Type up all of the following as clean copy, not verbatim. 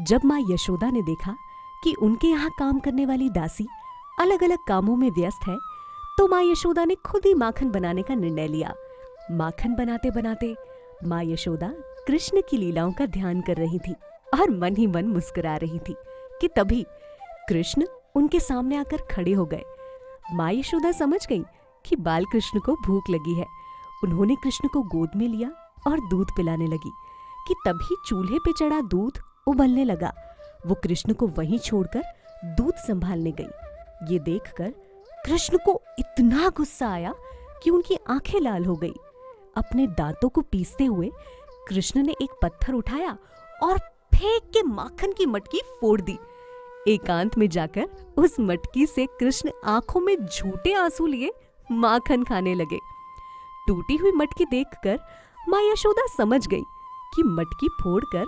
जब माँ यशोदा ने देखा कि उनके यहाँ काम करने वाली दासी अलग अलग कामों में व्यस्त है, तो माँ यशोदा ने खुद ही माखन बनाने का निर्णय लिया। माखन बनाते बनाते माँ यशोदा कृष्ण की लीलाओं का ध्यान कर रही थी और मन ही मन मुस्कुरा रही थी कि तभी कृष्ण उनके सामने आकर खड़े हो गए। माँ यशोदा समझ गई कि बाल कृष्ण को भूख लगी है। उन्होंने कृष्ण को गोद में लिया और दूध पिलाने लगी कि तभी चूल्हे पे चढ़ा दूध उबलने लगा। वो कृष्ण को वहीं छोड़कर दूध संभालने गई। ये देखकर कृष्ण को इतना गुस्सा आया कि उनकी आंखें लाल हो गई। अपने दांतों को पीसते हुए कृष्ण ने एक पत्थर उठाया और फेंक के माखन की मटकी फोड़ दी। एकांत में जाकर उस मटकी से कृष्ण आंखों में झूठे आंसू लिए माखन खाने लगे। टूटी हुई मटकी देखकर माँ यशोदा समझ गई कि मटकी फोड़कर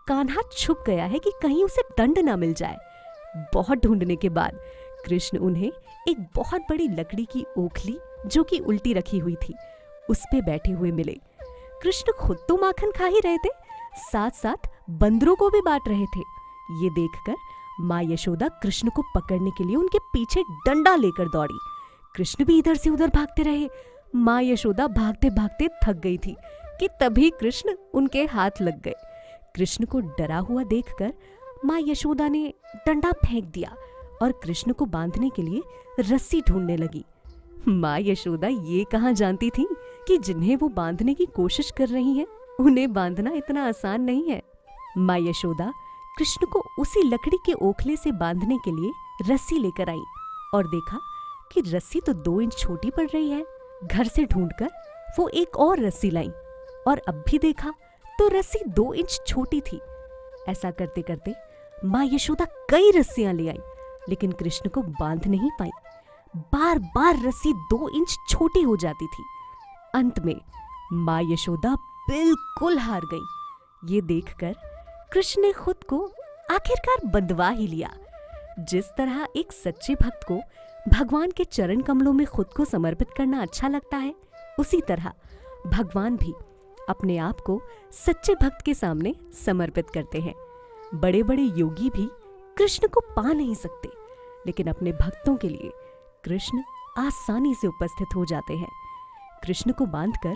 कान्हा छुप गया है कि कहीं उसे दंड ना मिल जाए। बहुत ढूंढने के बाद कृष्ण उन्हें एक बहुत बड़ी लकड़ी की ओखली, जो कि उल्टी रखी हुई थी, उस पे बैठे हुए मिले। कृष्ण खुद तो माखन खा ही रहे थे, साथ साथ बंदरों को भी बांट रहे थे। ये देखकर माँ यशोदा कृष्ण को पकड़ने के लिए उनके पीछे डंडा लेकर दौड़ी। कृष्ण भी इधर से उधर भागते रहे। माँ यशोदा भागते भागते थक गई थी कि तभी कृष्ण उनके हाथ लग गए। कृष्ण को डरा हुआ देखकर माँ यशोदा ने डंडा फेंक दिया और कृष्ण को बांधने के लिए रस्सी ढूंढने लगी। माँ यशोदा ये कहाँ जानती थी कि जिन्हें वो बांधने की कोशिश कर रही हैं, उन्हें बांधना इतना आसान नहीं है। माँ यशोदा कृष्ण को उसी लकड़ी के ओखले से बांधने के लिए रस्सी लेकर आई और देखा कि रस्सी तो 2 इंच छोटी पड़ रही है। घर से ढूंढकर वो एक और रस्सी लाई और अब भी देखा तो रस्सी 2 इंच छोटी थी। ऐसा करते करते माँ यशोदा कई रस्सियां ले आई, लेकिन कृष्ण को बांध नहीं पाई। बार बार रस्सी 2 इंच छोटी हो जाती थी। अंत में माँ यशोदा बिल्कुल हार गई। ये देखकर कृष्ण ने खुद को आखिरकार बंधवा ही लिया। जिस तरह एक सच्चे भक्त को भगवान के चरण कमलों में खुद को समर्पित करना अच्छा लगता है, उसी तरह भगवान भी अपने आप को सच्चे भक्त के सामने समर्पित करते हैं। बड़े बड़े योगी भी कृष्ण को पा नहीं सकते, लेकिन अपने भक्तों के लिए कृष्ण आसानी से उपस्थित हो जाते हैं। कृष्ण को बांधकर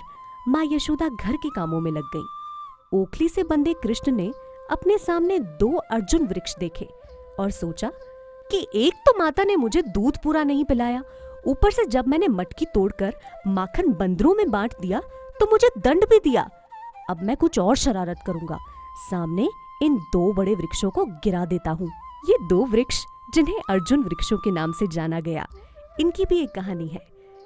माँ यशोदा घर के कामों में लग गईं। ओखली से बंधे कृष्ण ने अपने सामने 2 अर्जुन वृक्ष देखे और सोचा कि एक तो माता ने मुझे दूध पूरा नहीं पिलाया, ऊपर से जब मैंने मटकी तोड़कर माखन बंदरों में बांट दिया तो मुझे दंड भी दिया। अब मैं कुछ और शरारत करूंगा, सामने इन 2 बड़े वृक्षों को गिरा देता हूँ। ये 2 वृक्ष जिन्हें अर्जुन वृक्षों के नाम से जाना गया, इनकी भी एक कहानी है।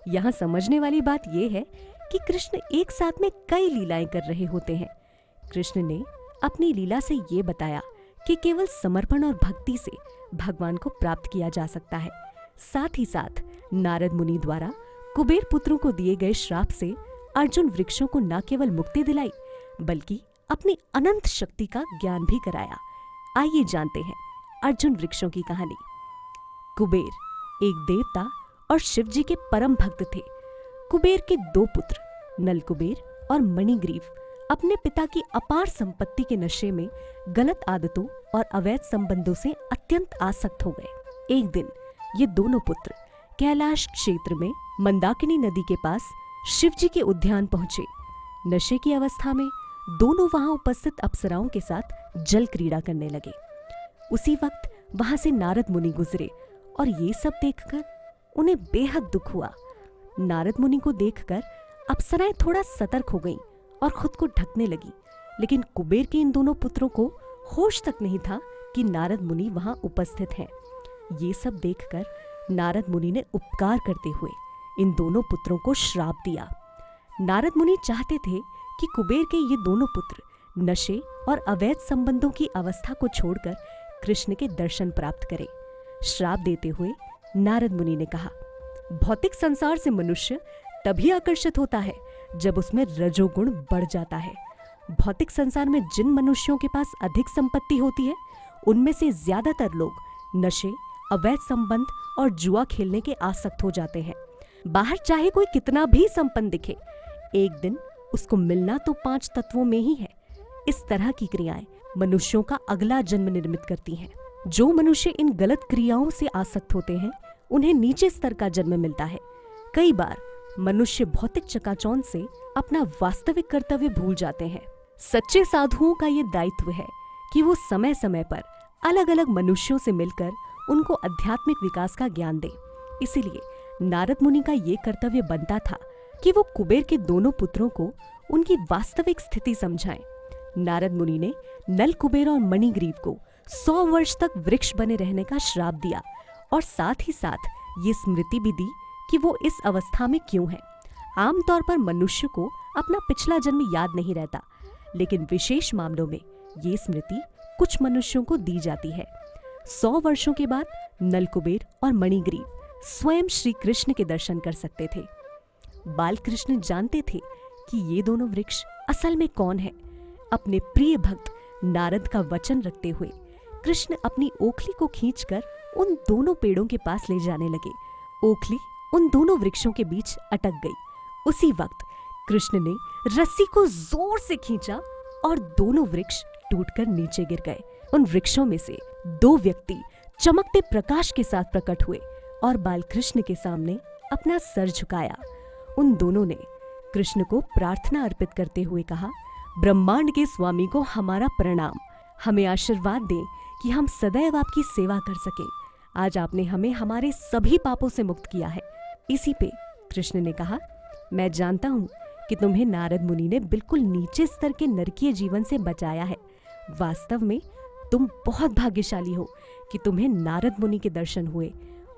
यहाँ समझने वाली बात यह है कि कृष्ण एक साथ में कई लीलाएं कर रहे होते हैं। कृष्ण ने अपनी लीला से ये बताया कि केवल समर्पण और भक्ति से भगवान को प्राप्त किया जा सकता है। साथ ही साथ नारद मुनि द्वारा कुबेर पुत्रों को दिए गए श्राप से अर्जुन वृक्षों को न केवल मुक्ति दिलाई, बल्कि अपनी अनंत शक्ति का ज्ञान भी कराया। आइए जानते हैं अर्जुन वृक्षों की कहानी। कुबेर एक देवता और शिव जी के परम भक्त थे। कुबेर के 2 पुत्र नल कुबेर और मणिग्रीव अपने पिता की अपार संपत्ति के नशे में गलत आदतों और अवैध संबंधों से अत्यंत आसक्त हो गए। एक दिन ये दोनों पुत्र कैलाश क्षेत्र में मंदाकिनी नदी के पास शिव जी के उद्यान पहुंचे। नशे की अवस्था में दोनों वहां उपस्थित अप्सराओं के साथ जल क्रीड़ा करने लगे। उसी वक्त वहां से नारद मुनि गुजरे और ये सब देखकर उन्हें बेहद दुख हुआ। नारद मुनि को देखकर अप्सराएं थोड़ा सतर्क हो गईं और खुद को ढकने लगी, लेकिन कुबेर के इन दोनों पुत्रों को होश तक नहीं था कि नारद मुनि वहां उपस्थित हैं। ये सब देखकर नारद मुनि ने उपकार करते हुए इन दोनों पुत्रों को श्राप दिया। नारद मुनि चाहते थे कि कुबेर के ये दोनों पुत्र नशे और अवैध संबंधों की अवस्था को छोड़कर कृष्ण के दर्शन प्राप्त करें। श्राप देते हुए नारद मुनि ने कहा, भौतिक संसार से मनुष्य तभी आकर्षित होता है जब उसमें रजोगुण बढ़ जाता है। भौतिक संसार में जिन मनुष्यों के पास अधिक संपत्ति होती है, उनमें से ज्यादातर लोग नशे, अवैध संबंध और जुआ खेलने के आसक्त हो जाते हैं। बाहर चाहे कोई कितना भी संपन्न दिखे, एक दिन उसको मिलना तो 5 तत्वों में ही है। इस तरह की क्रियाएं मनुष्यों का अगला जन्म निर्मित करती हैं। जो मनुष्य इन गलत क्रियाओं से आसक्त होते हैं उन्हें नीचे स्तर का जन्म मिलता है। कई बार मनुष्य भौतिक चकाचौंध से अपना वास्तविक कर्तव्य भूल जाते हैं। सच्चे साधुओं का ये दायित्व है कि वो समय समय पर अलग अलग मनुष्यों से मिलकर उनको आध्यात्मिक विकास का ज्ञान दें। इसीलिए नारद मुनि का ये कर्तव्य बनता था कि वो कुबेर के दोनों पुत्रों को उनकी वास्तविक स्थिति समझाएं। नारद मुनि ने नल, कुबेर और मणिग्रीव को 100 वर्ष तक वृक्ष बने रहने का श्राप दिया और साथ ही साथ ये स्मृति भी दी कि वो इस अवस्था में क्यों है। आमतौर पर मनुष्य को अपना पिछला जन्म याद नहीं रहता, लेकिन विशेष मामलों में ये स्मृति कुछ मनुष्यों को दी जाती है। 100 वर्षों के बाद नल, कुबेर और मणिग्रीव स्वयं श्री कृष्ण के दर्शन कर सकते थे। बाल कृष्ण जानते थे कि ये दोनों वृक्ष असल में कौन है। अपने प्रिय भक्त नारद का वचन रखते हुए कृष्ण अपनी ओखली को खींचकर उन दोनों पेड़ों के पास ले जाने लगे। ओखली उन दोनों वृक्षों के बीच अटक गई। उसी वक्त कृष्ण ने रस्सी को जोर से खींचा और दोनों वृक्ष टूटकर नीचे गिर गए। उन वृक्षों में से 2 व्यक्ति चमकते प्रकाश के साथ प्रकट हुए और बालकृष्ण के सामने अपना सर झुकाया। उन दोनों ने कृष्ण को प्रार्थना अर्पित करते हुए कहा, ब्रह्मांड के स्वामी को हमारा प्रणाम। हमें आशीर्वाद दें कि हम सदैव आपकी सेवा कर सकें। आज आपने हमें हमारे सभी पापों से मुक्त किया है। इसी पे कृष्ण ने कहा, मैं जानता हूँ कि तुम्हें नारद मुनि ने बिल्कुल नीचे स्तर के नरकीय जीवन से बचाया है। वास्तव में तुम बहुत भाग्यशाली हो कि तुम्हें नारद मुनि के दर्शन हुए।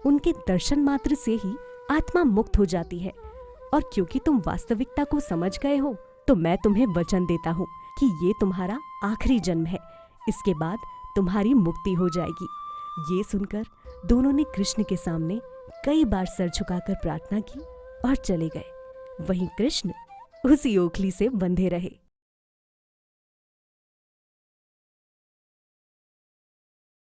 उनके दर्शन मात्र से ही आत्मा मुक्त हो जाती है। और क्योंकि तुम वास्तविकता को समझ गए हो, तो मैं तुम्हें वचन देता हूँ कि ये तुम्हारा आखिरी जन्म है। इसके बाद तुम्हारी मुक्ति हो जाएगी। ये सुनकर दोनों ने कृष्ण के सामने कई बार सर झुकाकर प्रार्थना की और चले गए। वहीं कृष्ण उसी ओखली से बंधे रहे।